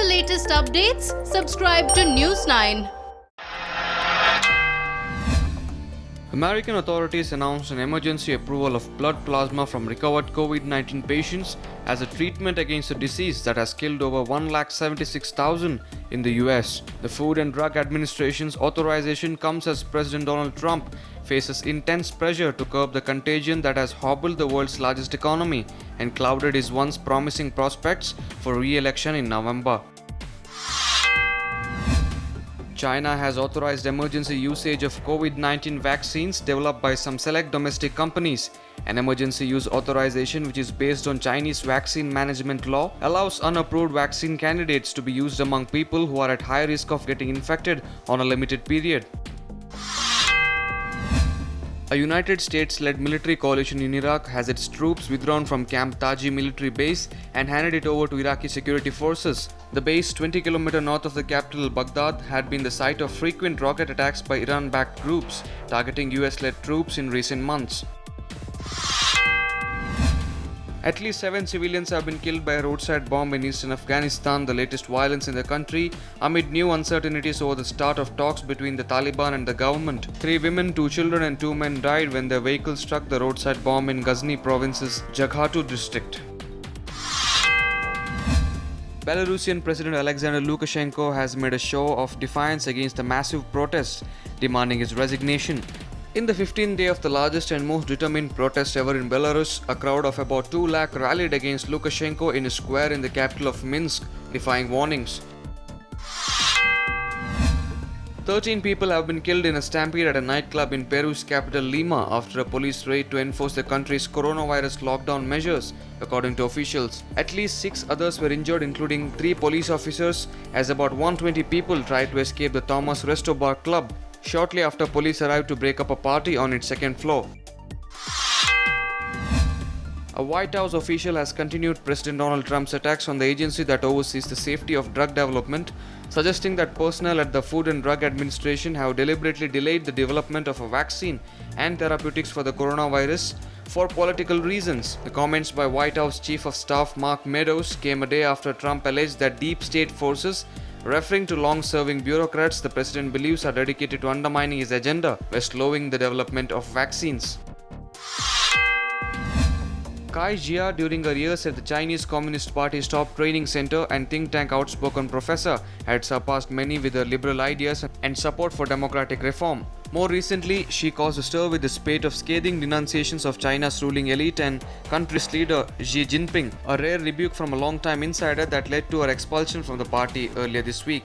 latest updates, subscribe to News9. American authorities announced an emergency approval of blood plasma from recovered COVID-19 patients as a treatment against a disease that has killed over 176,000 in the US. The Food and Drug Administration's authorization comes as President Donald Trump faces intense pressure to curb the contagion that has hobbled the world's largest economy and clouded his once promising prospects for re-election in November. China has authorized emergency usage of COVID-19 vaccines developed by some select domestic companies. An emergency use authorization, which is based on Chinese vaccine management law, allows unapproved vaccine candidates to be used among people who are at high risk of getting infected on a limited period. A United States-led military coalition in Iraq has its troops withdrawn from Camp Taji military base and handed it over to Iraqi security forces. The base, 20 km north of the capital Baghdad, had been the site of frequent rocket attacks by Iran-backed groups targeting US-led troops in recent months. At least 7 civilians have been killed by a roadside bomb in eastern Afghanistan, the latest violence in the country, amid new uncertainties over the start of talks between the Taliban and the government. 3 women, 2 children and 2 men died when their vehicle struck the roadside bomb in Ghazni province's Jaghatu district. Belarusian President Alexander Lukashenko has made a show of defiance against the massive protests demanding his resignation. In the 15th day of the largest and most determined protest ever in Belarus, a crowd of about 2 lakh rallied against Lukashenko in a square in the capital of Minsk, defying warnings. 13 people have been killed in a stampede at a nightclub in Peru's capital Lima after a police raid to enforce the country's coronavirus lockdown measures, according to officials. At least 6 others were injured, including 3 police officers, as about 120 people tried to escape the Thomas Resto Bar club shortly after police arrived to break up a party on its second floor. A White House official has continued President Donald Trump's attacks on the agency that oversees the safety of drug development, suggesting that personnel at the Food and Drug Administration have deliberately delayed the development of a vaccine and therapeutics for the coronavirus for political reasons. The comments by White House Chief of Staff Mark Meadows came a day after Trump alleged that deep state forces, referring to long-serving bureaucrats the president believes are dedicated to undermining his agenda by slowing the development of vaccines. Kai Jia, during her years at the Chinese Communist Party's top training center and think tank outspoken professor, had surpassed many with her liberal ideas and support for democratic reform. More recently, she caused a stir with the spate of scathing denunciations of China's ruling elite and country's leader Xi Jinping, a rare rebuke from a long-time insider that led to her expulsion from the party earlier this week.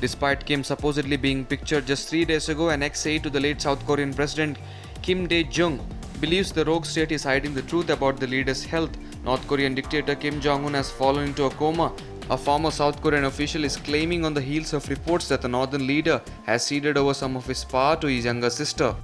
Despite Kim supposedly being pictured just 3 days ago, an ex-aide to the late South Korean President Kim Dae-jung believes the rogue state is hiding the truth about the leader's health. North Korean dictator Kim Jong-un has fallen into a coma. A former South Korean official is claiming on the heels of reports that the northern leader has ceded over some of his power to his younger sister.